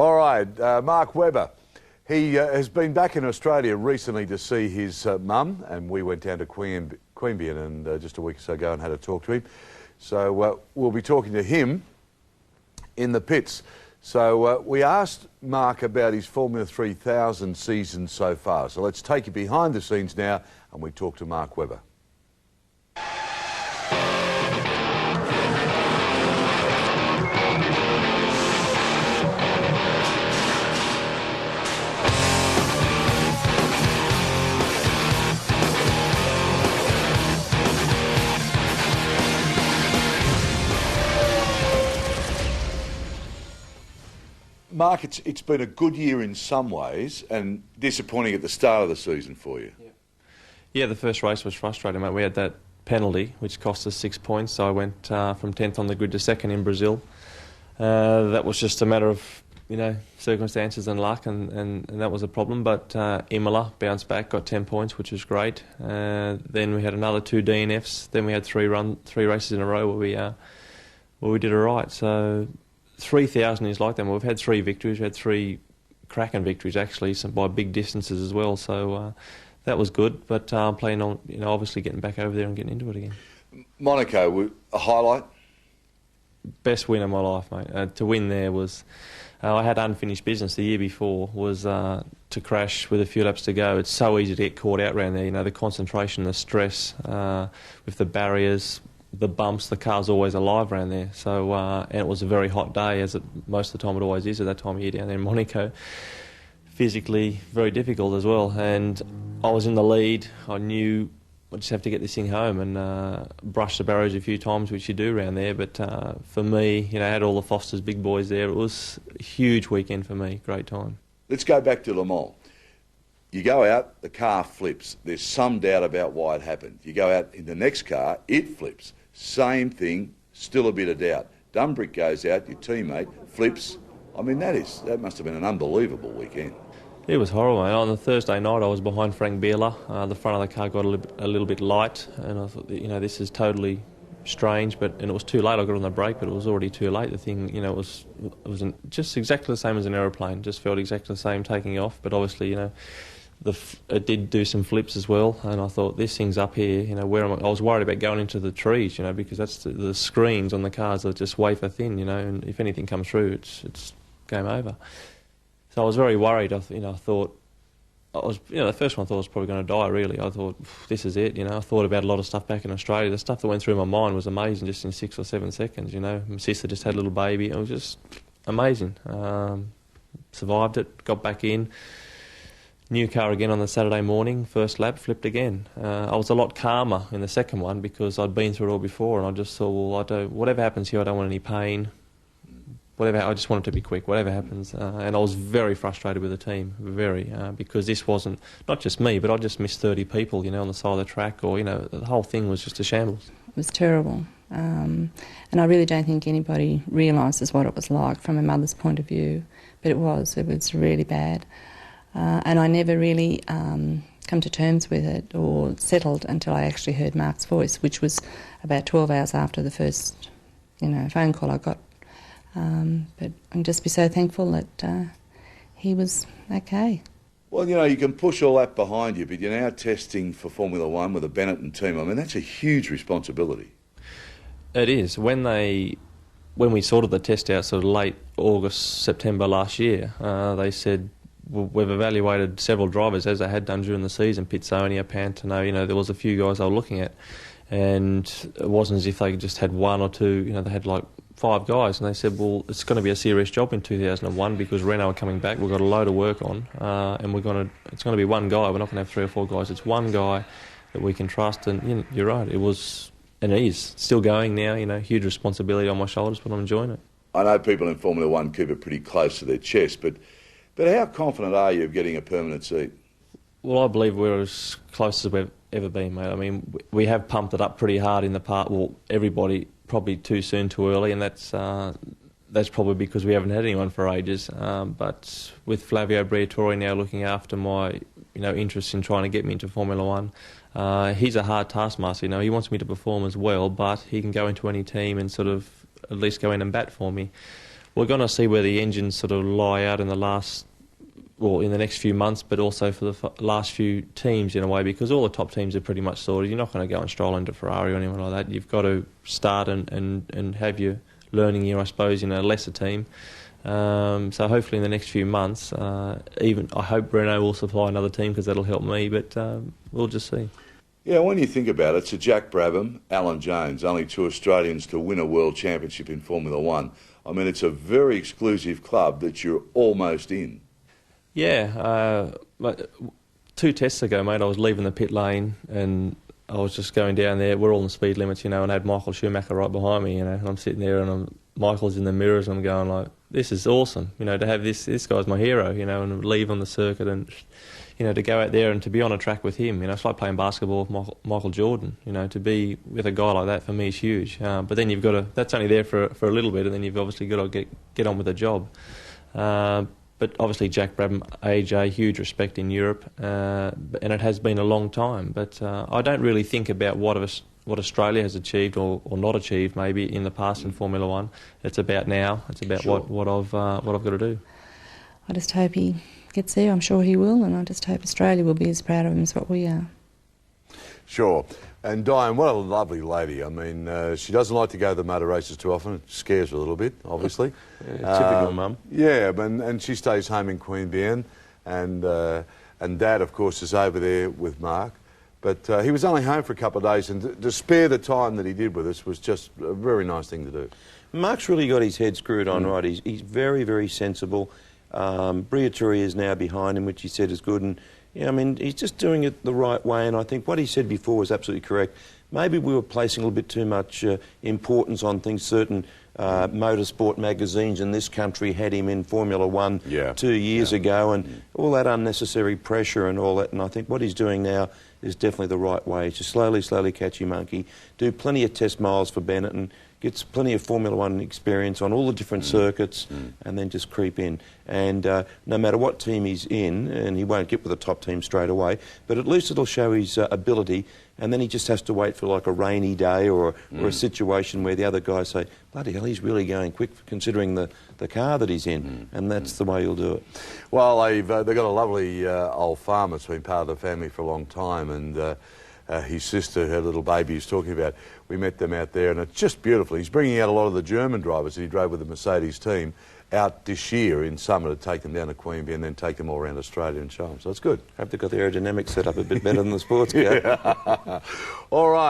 All right, Mark Webber. He has been back in Australia recently to see his mum, and we went down to Queanbeyan and just a week or so ago and had a talk to him. So we'll be talking to him in the pits. So we asked Mark about his Formula 3000 season so far. So let's take you behind the scenes now and we talk to Mark Webber. Mark, it's been a good year in some ways and disappointing at the start of the season for you. Yeah, the first race was frustrating, mate. We had that penalty, which cost us 6 points, so I went from 10th on the grid to 2nd in Brazil. That was just a matter of, circumstances and luck, and that was a problem. But Imola bounced back, got 10 points, which was great. Then we had another 2 DNFs. Then we had three races in a row where we did all right. So 3000 is like that. We've had 3 victories. We had 3 cracking victories, actually, some by big distances as well. So that was good. But I'm planning on, obviously getting back over there and getting into it again. Monaco, a highlight? Best win of my life, mate. To win there was... I had unfinished business the year before, was to crash with a few laps to go. It's so easy to get caught out around there, the concentration, the stress with the barriers, the bumps, the car's always alive around there. So, and it was a very hot day, as most of the time it always is at that time of year down there in Monaco. Physically, very difficult as well. And I was in the lead. I knew I just have to get this thing home and brush the barriers a few times, which you do around there. But for me, I had all the Foster's big boys there. It was a huge weekend for me. Great time. Let's go back to Le Mans. You go out, the car flips. There's some doubt about why it happened. You go out in the next car, it flips. Same thing, still a bit of doubt. Dumbrick goes out, your teammate flips. I mean, that must have been an unbelievable weekend. It was horrible, mate. On the Thursday night, I was behind Frank Bieler. The front of the car got a little bit light, and I thought, this is totally strange. And it was too late. I got on the brake, but it was already too late. The thing, it was just exactly the same as an aeroplane. Just felt exactly the same taking off. But obviously, it did do some flips as well, and I thought, this thing's up here, where am I? I was worried about going into the trees, because that's the screens on the cars are just wafer thin, and if anything comes through, it's game over. So I was very worried. I thought, the first one I thought I was probably going to die, really. I thought, this is it, I thought about a lot of stuff back in Australia. The stuff that went through my mind was amazing, just in 6 or 7 seconds, My sister just had a little baby. It was just amazing. Survived it, got back in. New car again on the Saturday morning, first lap, flipped again. I was a lot calmer in the second one because I'd been through it all before, and I just thought, whatever happens here, I don't want any pain. I just want it to be quick, whatever happens. And I was very frustrated with the team, because this wasn't, not just me, but I just missed 30 people, on the side of the track, or, the whole thing was just a shambles. It was terrible. And I really don't think anybody realises what it was like from a mother's point of view, but it was really bad. And I never really come to terms with it or settled until I actually heard Mark's voice, which was about 12 hours after the first, phone call I got. But I'm just be so thankful that he was okay. Well, you can push all that behind you, but you're now testing for Formula 1 with the Benetton team. I mean, that's a huge responsibility. It is. When we sorted the test out sort of late August, September last year, they said, we've evaluated several drivers, as they had done during the season, Pitsonia, Pantano, there was a few guys they were looking at, and it wasn't as if they just had 1 or 2, they had like 5 guys, and they said, well, it's going to be a serious job in 2001 because Renault are coming back, we've got a load of work on, and it's going to be one guy, we're not going to have 3 or 4 guys, it's one guy that we can trust, and you're right, it was, and it is, still going now, huge responsibility on my shoulders, but I'm enjoying it. I know people in Formula 1 keep it pretty close to their chest, but how confident are you of getting a permanent seat? Well, I believe we're as close as we've ever been, mate. I mean, we have pumped it up pretty hard in the part. Well, everybody probably too soon, too early, and that's probably because we haven't had anyone for ages. But with Flavio Briatore now looking after my, interest in trying to get me into Formula 1, he's a hard taskmaster. He wants me to perform as well, but he can go into any team and sort of at least go in and bat for me. we're going to see where the engines sort of lie out in the next few months, but also for the last few teams in a way, because all the top teams are pretty much sorted. You're not going to go and stroll into Ferrari or anything like that. You've got to start and have your learning year, I suppose, in a lesser team. So hopefully in the next few months, even I hope Renault will supply another team because that'll help me, but we'll just see. Yeah, when you think about it, so Jack Brabham, Alan Jones, only two Australians to win a world championship in Formula One. I mean, it's a very exclusive club that you're almost in. Yeah, 2 tests ago, mate, I was leaving the pit lane and I was just going down there. We're all in the speed limits, and I had Michael Schumacher right behind me, and I'm sitting there and Michael's in the mirrors and I'm going like, this is awesome, to have this guy's my hero, and leave on the circuit and, to go out there and to be on a track with him. It's like playing basketball with Michael Jordan, to be with a guy like that for me is huge. But then you've got to, that's only there for a little bit, and then you've obviously got to get on with the job. But obviously Jack Brabham, AJ, huge respect in Europe, and it has been a long time. But I don't really think about what Australia has achieved or not achieved maybe in the past in Formula One. It's about now. It's about sure. what I've got to do. I just hope he gets there. I'm sure he will, and I just hope Australia will be as proud of him as what we are. Sure. And Diane, what a lovely lady. I mean, she doesn't like to go to the motor races too often. It scares her a little bit, obviously. Yeah, typical mum. Yeah, and she stays home in Queanbeyan, and Dad, of course, is over there with Mark. But he was only home for a couple of days, and to spare the time that he did with us was just a very nice thing to do. Mark's really got his head screwed on right. He's very, very sensible. Briatore is now behind him, which he said is good. And yeah, I mean, he's just doing it the right way, and I think what he said before was absolutely correct. Maybe we were placing a little bit too much importance on things. Certain motorsport magazines in this country had him in Formula One 2 years ago, and all that unnecessary pressure and all that. And I think what he's doing now is definitely the right way. It's just slowly catch your monkey, do plenty of test miles for Bennett, and gets plenty of Formula One experience on all the different circuits, and then just creep in. And no matter what team he's in, and he won't get with the top team straight away, but at least it'll show his ability, and then he just has to wait for like a rainy day or a situation where the other guys say, bloody hell, he's really going quick considering the car that he's in, and that's the way he'll do it. Well, they've got a lovely old farm that's been part of the family for a long time, and his sister, her little baby, he's talking about, we met them out there, and it's just beautiful. He's bringing out a lot of the German drivers that he drove with the Mercedes team out this year in summer to take them down to Queanbeyan and then take them all around Australia and show them. So it's good. I hope they've got the aerodynamics set up a bit better than the sports car. All right.